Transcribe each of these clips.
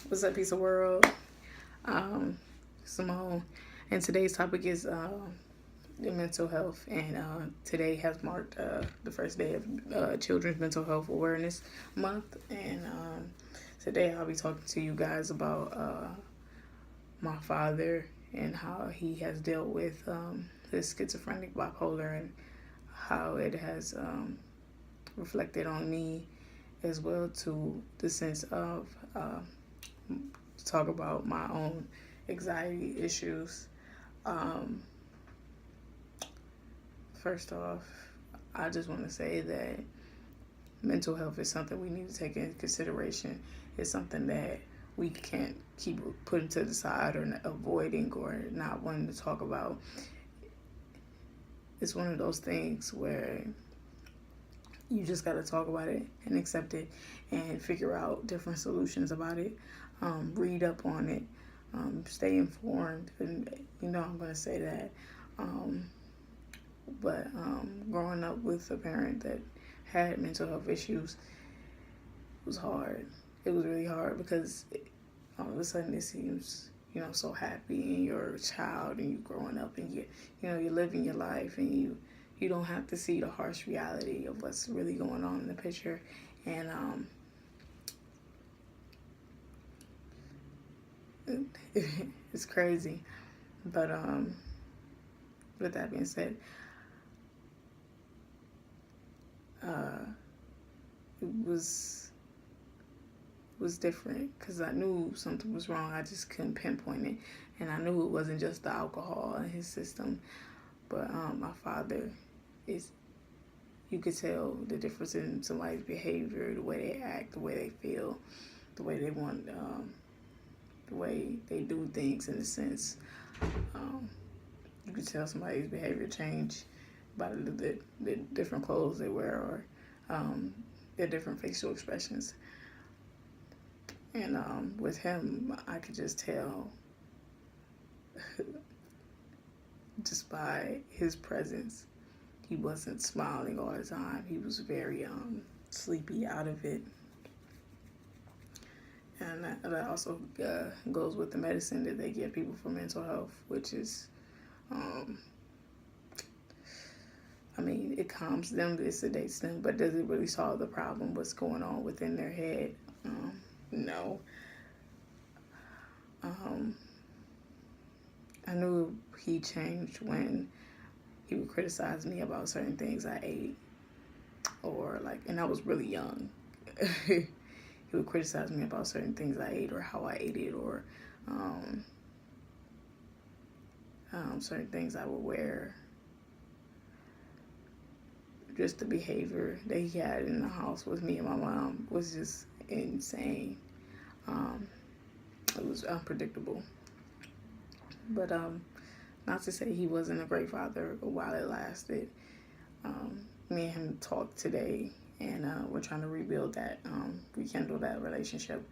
What's up, piece of world? Um, Simone, and today's topic is the mental health. And today has marked the first day of Children's Mental Health Awareness Month. And today I'll be talking to you guys about my father and how he has dealt with his schizophrenic bipolar and how it has reflected on me as well, to the sense of talk about my own anxiety issues. Um, First off, I just want to say that mental health is something we need to take into consideration. It's something that we can't keep putting to the side or avoiding or not wanting to talk about. It's one of those things where you just got to talk about it and accept it and figure out different solutions about it. Read up on it. Stay informed. And, I'm going to say that. But growing up with a parent that had mental health issues was hard. It was really hard because all of a sudden it seems, so happy and you're a child and you growing up and you're living your life and you don't have to see the harsh reality of what's really going on in the picture. And it's crazy. But with that being said, it was different because I knew something was wrong. I just couldn't pinpoint it, and I knew it wasn't just the alcohol in his system. But my father is. You could tell the difference in somebody's behavior, the way they act, the way they feel, the way they want, the way they do things. In a sense, you could tell somebody's behavior change by the different clothes they wear or their different facial expressions. And with him, I could just tell just by his presence. He wasn't smiling all the time. He was very sleepy, out of it. And that also goes with the medicine that they give people for mental health, which is, it calms them, it sedates them, but does it really solve the problem? What's going on within their head? No. I knew he changed when he would criticize me about certain things I ate, and I was really young. He would criticize me about certain things I ate or how I ate it, or certain things I would wear. Just the behavior that he had in the house with me and my mom was just insane. It was unpredictable. But not to say he wasn't a great father while it lasted. Me and him talked today, and we're trying to rebuild that, rekindle that relationship.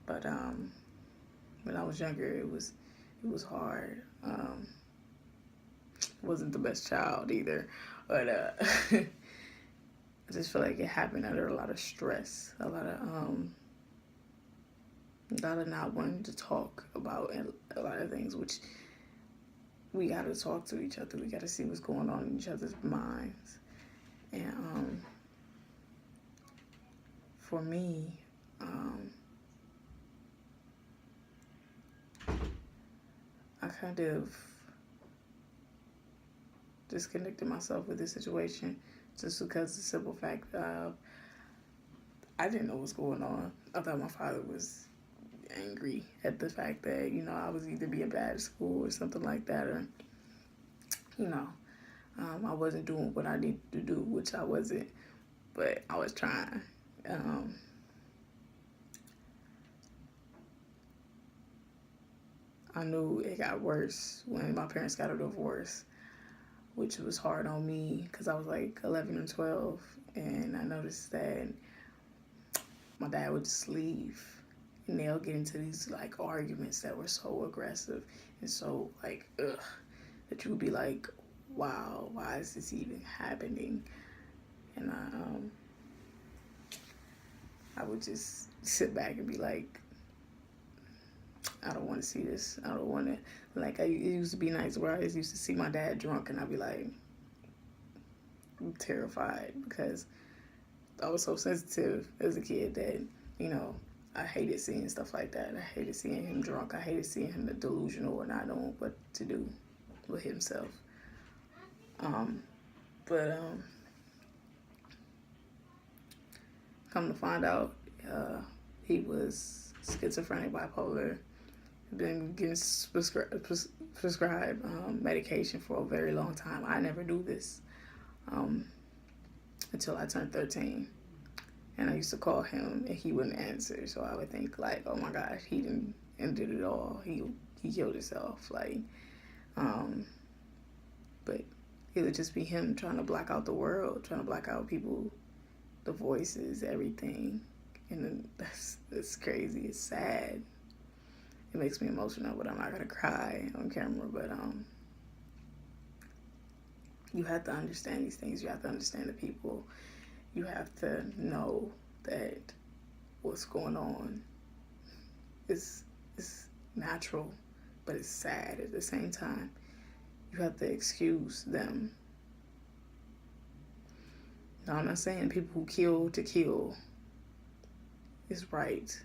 But when I was younger, it was hard. Wasn't the best child either, but I just feel like it happened under a lot of stress, a lot of not wanting to talk about a lot of things, which we got to talk to each other. We got to see what's going on in each other's minds. And for me, I kind of disconnected myself with the situation just because the simple fact of I didn't know what's going on. I thought my father was angry at the fact that, I was either being bad at school or something like that, or, I wasn't doing what I needed to do, which I wasn't, but I was trying. I knew it got worse when my parents got a divorce, which was hard on me because I was like 11 or 12, and I noticed that my dad would just leave, and they'll get into these like arguments that were so aggressive and so like that you would be like, wow, why is this even happening? And I would just sit back and be like, I don't want to see this. I don't want to, like, it used to be nights where I used to see my dad drunk and I'd be like, I'm terrified because I was so sensitive as a kid that, you know, I hated seeing stuff like that. I hated seeing him drunk. I hated seeing him delusional or not knowing what to do with himself. But come to find out, he was schizophrenic, bipolar, been getting prescribed medication for a very long time. I never knew this until I turned 13. And I used to call him and he wouldn't answer. So I would think like, oh my gosh, he didn't ended it all. He killed himself. Like, but it would just be him trying to block out the world, trying to block out people, the voices, everything. And that's crazy. It's sad. It makes me emotional, but I'm not gonna cry on camera. But you have to understand these things. You have to understand the people. You have to know that what's going on is natural, but it's sad at the same time. You have to excuse them. Now, I'm not saying people who kill to kill is right,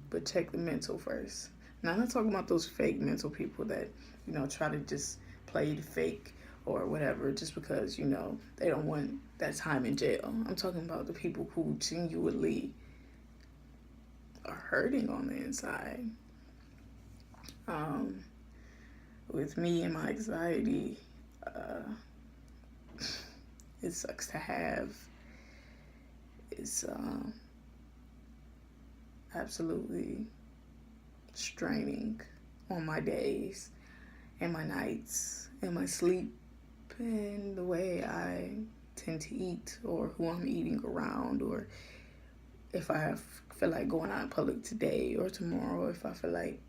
but check the mental first. Now, I'm not talking about those fake mental people that, you know, try to just play the fake or whatever just because, you know, they don't want that time in jail. I'm talking about the people who genuinely are hurting on the inside. With me and my anxiety, it sucks to have. It's absolutely straining on my days and my nights and my sleep and the way I tend to eat or who I'm eating around, or if I feel like going out in public today or tomorrow, if I feel like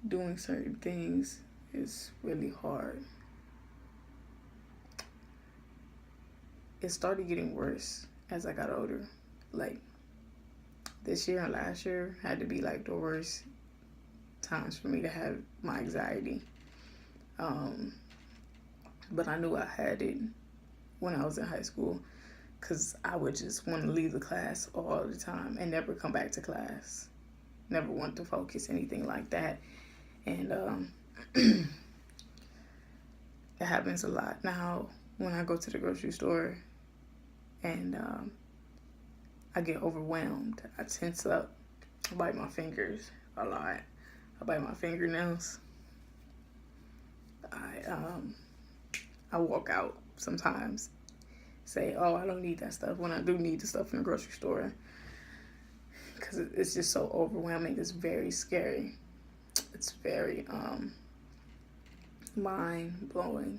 doing certain things. Is really hard. It started getting worse as I got older. Like, this year and last year had to be like the worst times for me to have my anxiety. But I knew I had it when I was in high school because I would just want to leave the class all the time and never come back to class. Never want to focus, anything like that. And it happens a lot. Now, when I go to the grocery store and I get overwhelmed, I tense up, I bite my fingers a lot. I bite my fingernails. I walk out sometimes, say, oh, I don't need that stuff, when I do need the stuff in the grocery store, because it's just so overwhelming. It's very scary. It's very mind-blowing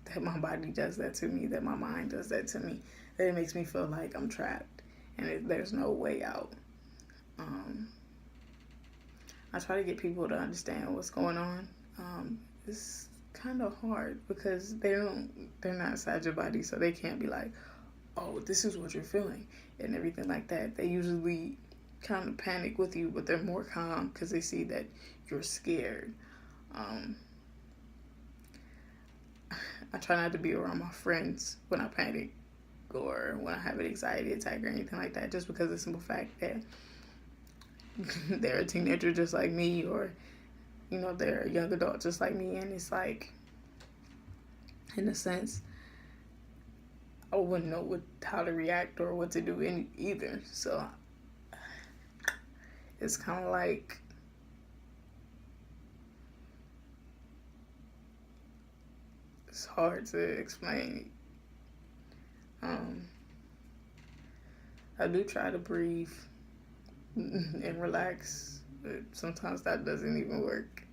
that my body does that to me, that my mind does that to me, that it makes me feel like I'm trapped and there's no way out. I try to get people to understand what's going on. It's kind of hard because they're not inside your body, so they can't be like, oh, this is what you're feeling and everything like that. They usually kind of panic with you, but they're more calm because they see that you're scared. I try not to be around my friends when I panic or when I have an anxiety attack or anything like that, just because of the simple fact that they're a teenager just like me, or, you know, they're a young adult just like me, and it's like, in a sense, I wouldn't know how to react or what to do either. So it's kind of like, it's hard to explain. I do try to breathe and relax, but sometimes that doesn't even work.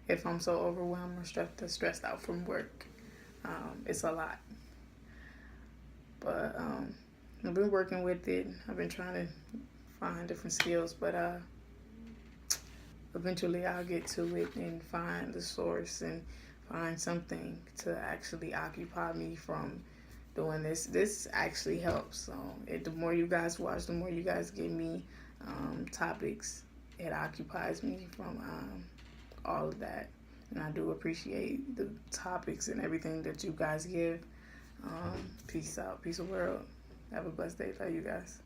If I'm so overwhelmed or stressed out from work, it's a lot. But I've been working with it. I've been trying to find different skills, but eventually I'll get to it and find the source and find something to actually occupy me from doing this. This actually helps. The more you guys watch, the more you guys give me topics. It occupies me from all of that. And I do appreciate the topics and everything that you guys give. Peace out. Peace of world. Have a blessed day. Love you guys.